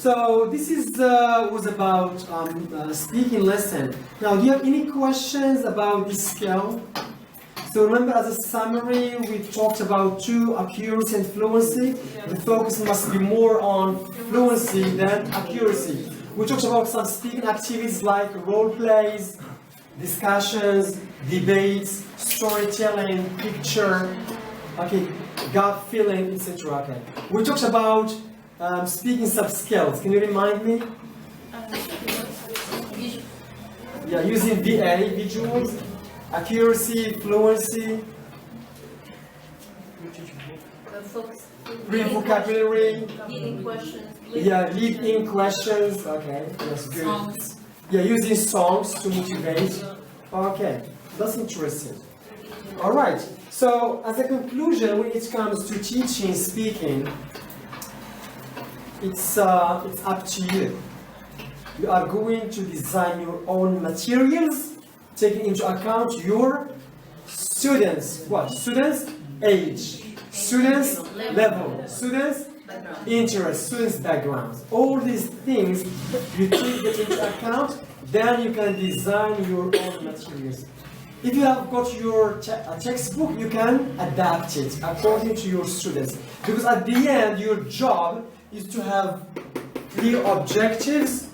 So this is was about speaking lesson. Now, do you have any questions about this skill? So remember, as a summary, we talked about two, accuracy and fluency. The focus must be more on fluency than accuracy. We talked about some speaking activities like role plays, discussions, debates, storytelling, picture, okay, gut feeling, etc. Okay. We talked about speaking sub-skills. Can you remind me? Yeah, using VA, visuals, accuracy, fluency, real vocabulary. Leading questions. Yeah, lead-in questions. Okay, that's good. Songs. Yeah, using songs to motivate. Okay, that's interesting. All right. So, as a conclusion, when it comes to teaching speaking, it's up to you. You are going to design your own materials, taking into account your students' what? Students' age, students' level, students' interest, students' backgrounds. All these things you take that into account, then you can design your own materials. If you have got your textbook, you can adapt it according to your students. Because at the end, your job is to have clear objectives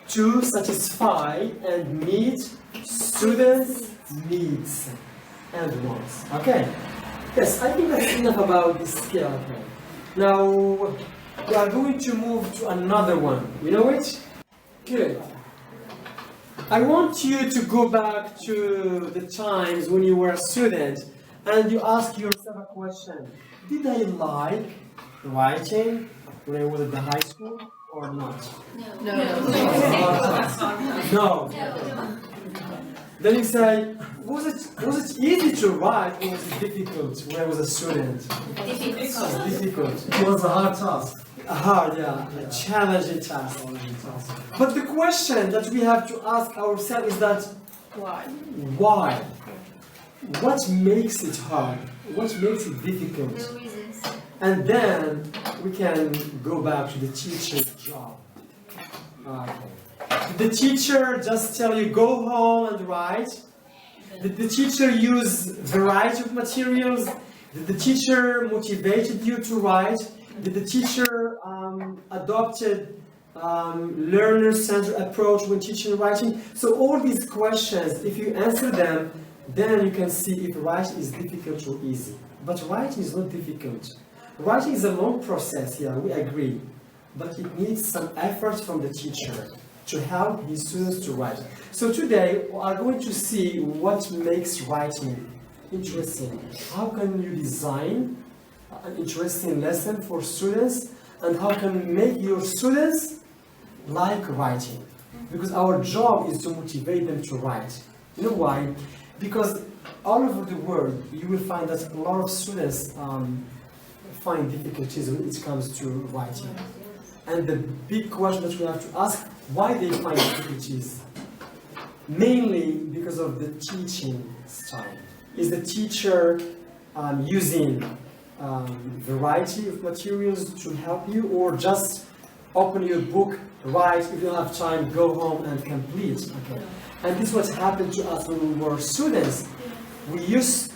to satisfy and meet students' needs and wants. Okay? Yes, I think that's enough about this skill. Okay. Now, we are going to move to another one. You know it? Good. I want you to go back to the times when you were a student and you ask yourself a question. Did I like writing when I was at the high school or not? No. Then you say, was it easy to write or was it difficult when I was a student? Difficult. It was a hard task. Hard, yeah, a challenging task. But the question that we have to ask ourselves is that why? What makes it hard? What makes it difficult? And then we can go back to the teacher's job. Did the teacher just tell you go home and write? Did the teacher use variety of materials? Did the teacher motivated you to write? Did the teacher adopted learner-centered approach when teaching writing? So all these questions, if you answer them, then you can see if writing is difficult or easy. But writing is not difficult. Writing is a long process, yeah, we agree. But it needs some effort from the teacher to help his students to write. So today, we are going to see what makes writing interesting. How can you design an interesting lesson for students, and how can you make your students like writing? Because our job is to motivate them to write. You know why? Because all over the world, you will find that a lot of students find difficulties when it comes to writing. And the big question that we have to ask, why they find difficulties? Mainly because of the teaching style. Is the teacher using variety of materials to help you, or just open your book, write, if you don't have time, go home and complete? Okay. And this is what happened to us when we were students. We used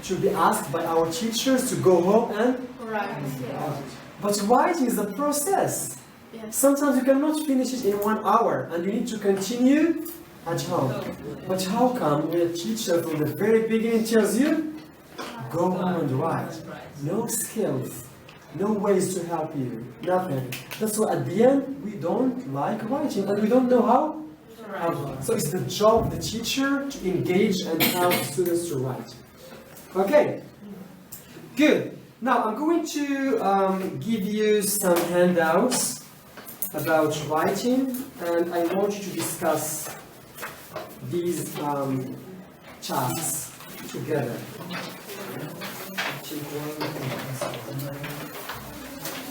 to be asked by our teachers to go home and write. But writing is a process. Sometimes you cannot finish it in 1 hour and you need to continue at home. But how come when a teacher from the very beginning tells you, go home and write? No skills, no ways to help you, nothing. That's why at the end we don't like writing and we don't know how. So it's the job of the teacher to engage and help students to write. Okay, good. Now I'm going to give you some handouts about writing, and I want you to discuss these tasks together.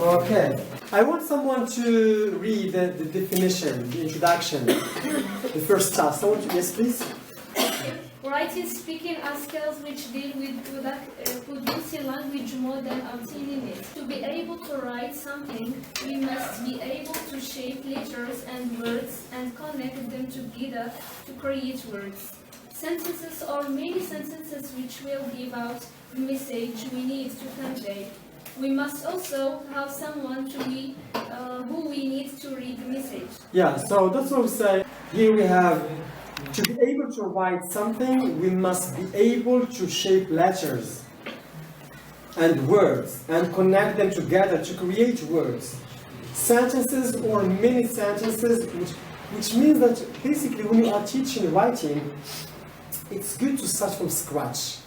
Okay, I want someone to read the definition, the introduction, the first task. Someone to, yes, please. Write Writing, speaking are skills which deal with producing language more than obtaining it. To be able to write something, we must be able to shape letters and words and connect them together to create words. Sentences or many sentences which will give out the message we need to convey. We must also have someone to be who we need to read the message. Yeah, so that's what we say. Here we have, to be able to write something, we must be able to shape letters and words and connect them together to create words. Sentences or many sentences, which means that basically when you are teaching writing, it's good to start from scratch.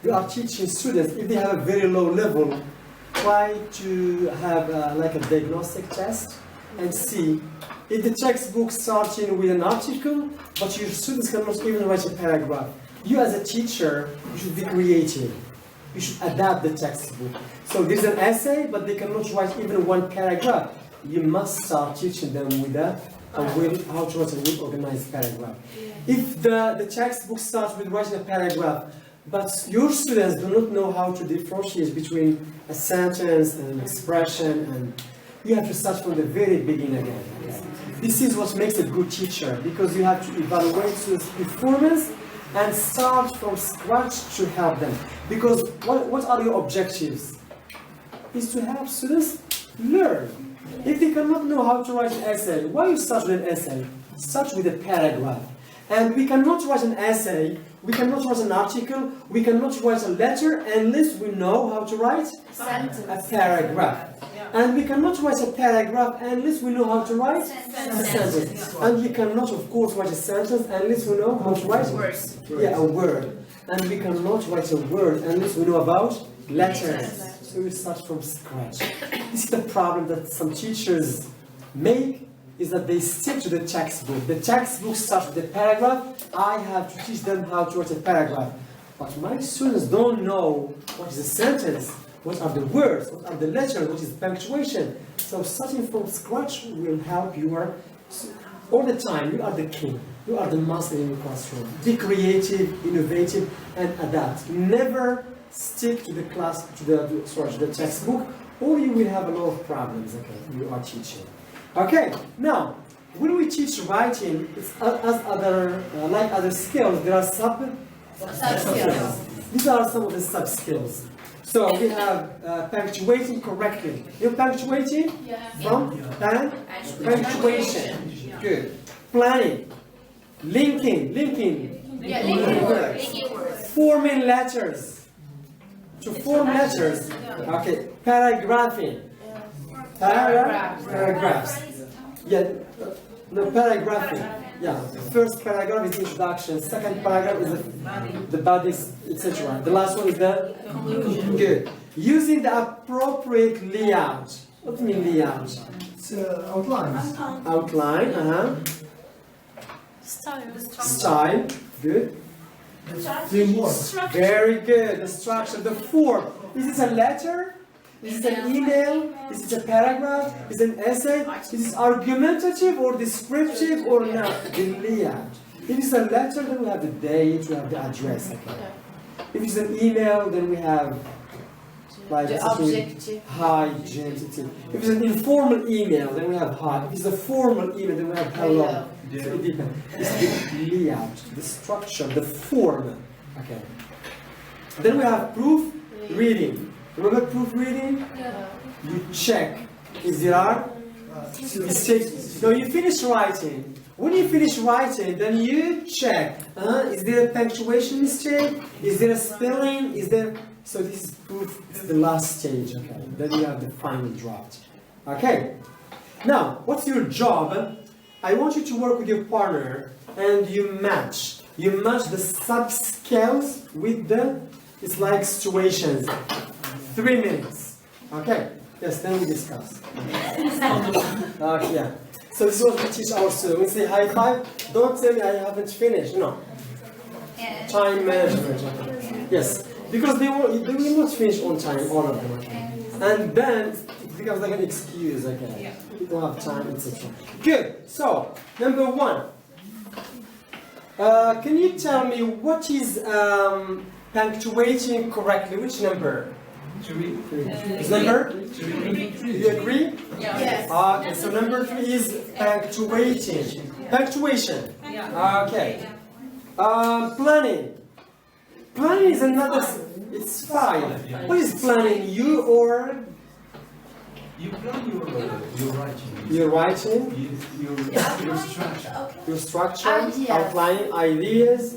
You are teaching students, if they have a very low level, try to have like a diagnostic test and see if the textbook starting with an article, but your students cannot even write a paragraph. You as a teacher, you should be creative. You should adapt the textbook. So there's an essay, but they cannot write even one paragraph. You must start teaching them with how to write a well-organized paragraph. If the textbook starts with writing a paragraph, but your students do not know how to differentiate between a sentence and an expression, and you have to start from the very beginning again. Okay? This is what makes a good teacher, because you have to evaluate students' performance and start from scratch to help them. Because what are your objectives? Is to help students learn. If they cannot know how to write an essay, why you start with an essay? Start with a paragraph. And we cannot write an essay, we cannot write an article, we cannot write a letter unless we know how to write a paragraph. And we cannot write a paragraph unless we know how to write a sentence. And we cannot, of course, write a sentence unless we know how to write a word. And we cannot write a word unless we know about letters. So we start from scratch. This is the problem that some teachers make, is that they stick to the textbook. The textbook starts with a paragraph. I have to teach them how to write a paragraph. But my students don't know what is a sentence, what are the words, what are the letters, what is punctuation. So starting from scratch will help you. All the time, you are the king. You are the master in your classroom. Be creative, innovative, and adapt. Never stick to the the textbook, or you will have a lot of problems. Okay, you are teaching. Okay, now when we teach writing, it's like other skills, there are sub-skills. These are some of the sub-skills. So we have punctuating correctly. You punctuating? Yeah. From punctuation. Good. Planning. Linking. Yeah, linking words. Forming letters. To form letters. Okay. Paragraphing. Paragraphs. Yeah. No, paragraphing. Yeah. The first paragraph is the introduction. Second paragraph is the body, etc. The last one is the conclusion. Good. Using the appropriate layout. What do you mean layout? It's outlines. Outline. Style. Good. Framework. Very good. The structure. The form. Is this a letter? Is it an email? Is it a paragraph? Is it an essay? Is it argumentative or descriptive or not? The layout. If it's a letter, then we have the date, we have the address. Okay. If it's an email, then we have like the objective. Hi, James. If it's an informal email, then we have hi. If it's a formal email, then we have hello. So it depends. It's the layout, the structure, the form. Okay. Then we have proofreading. Remember proofreading? Yeah. You check if there are mistakes. No, you finish writing. When you finish writing, then you check. Is there a punctuation mistake? Is there a spelling? Is there? So this is proof. It's the last stage. Okay. Then you have the final draft. Okay. Now, what's your job? I want you to work with your partner, and you match. You match the sub-skills with the. It's like situations. 3 minutes. Okay. Yes, then we discuss. Yeah. So this is what we teach our students. We say high five. Don't tell me I haven't finished. No. Time management. Okay. Yes. Because they will not finish on time, all of them. Okay. And then it becomes like an excuse. Okay. You don't have time, etc. Good. So, number 1. Can you tell me what is punctuating correctly? Which number? 3. Which number? 3. You agree? Yes. Okay, so number 3 is punctuating. Punctuation. Okay. Planning. Planning is another. It's 5. What is planning? You or You plan your writing. your writing? Your structure. Your structure, Ideas. outlining, ideas.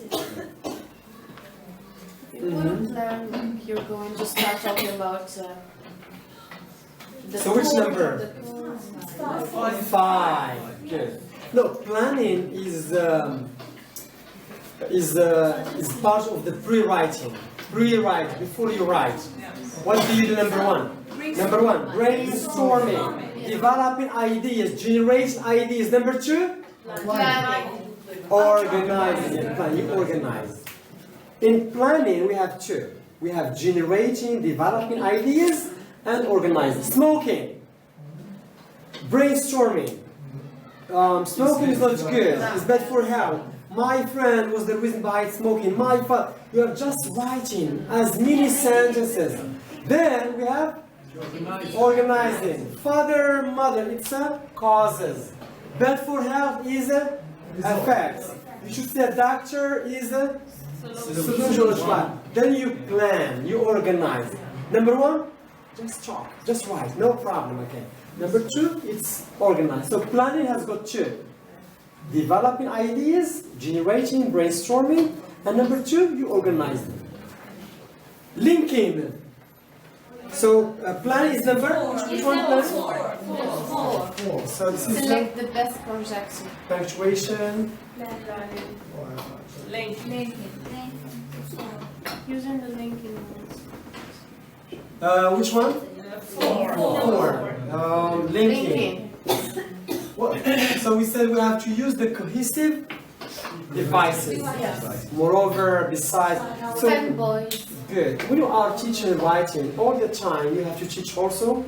You wouldn't plan you're going to start talking about the So which code number? of the code. 5. Good. No, planning is part of the pre-writing. Pre-write before you write. What do you do? Number 1. Number 1, brainstorming, developing ideas, generating ideas. Number 2, Planning. organizing. You organize. In planning, we have 2. We have generating, developing ideas, and organizing. Smoking, brainstorming. Smoking is not good. It's bad for health. My friend was the reason behind smoking. My father. You are just writing as many sentences. Then we have organizing. Father, mother. It's a causes. Bad for health is a effects. You should say doctor is a solution. Then you plan, you organize. Number 1, just talk, just write, no problem, okay. Number 2, it's organize. So planning has got 2. Developing ideas, generating, brainstorming, and number 2, you organize them. Linking. So plan is number, which one plan? 4. So this is Select the best projection. punctuation. Using the linking words. Which one? 4. Linking. So we said we have to use the cohesive devices. Moreover, besides, so Fanboys. good. When you are teaching writing all the time, you have to teach also.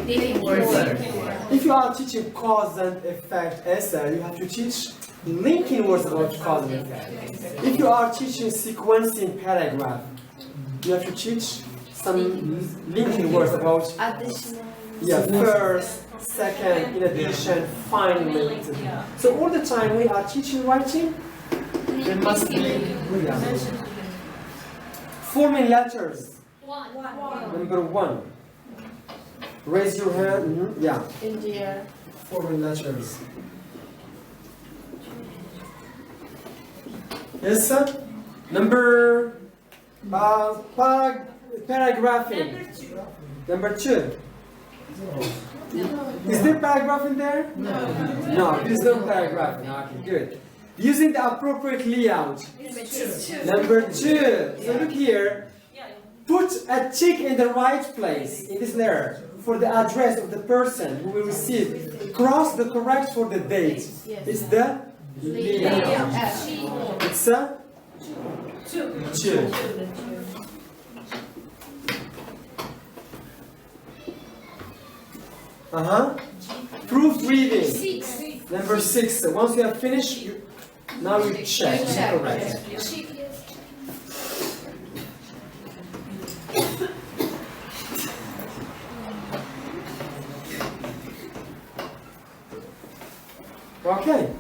If you are teaching cause and effect essay, you have to teach linking words about cause and effect. If you are teaching sequencing paragraph, you have to teach some linking words about Additional. first, second, in addition, finally. So all the time we are teaching writing, there must be forming letters. 1. Number 1. Raise your hand. Yeah. In the air. Forming letters. Yes, sir. Number paragraphing. Number 2. Is there paragraph in there? No, there's no paragraph. Okay, good. Using the appropriate layout. Number 2. So look here. Put a tick in the right place in this letter for the address of the person who will receive. Cross the correct for the date. It's the layout. It's a 2. Proofreading. 6. Number 6. So once you have finished, now you check. Correct. Okay.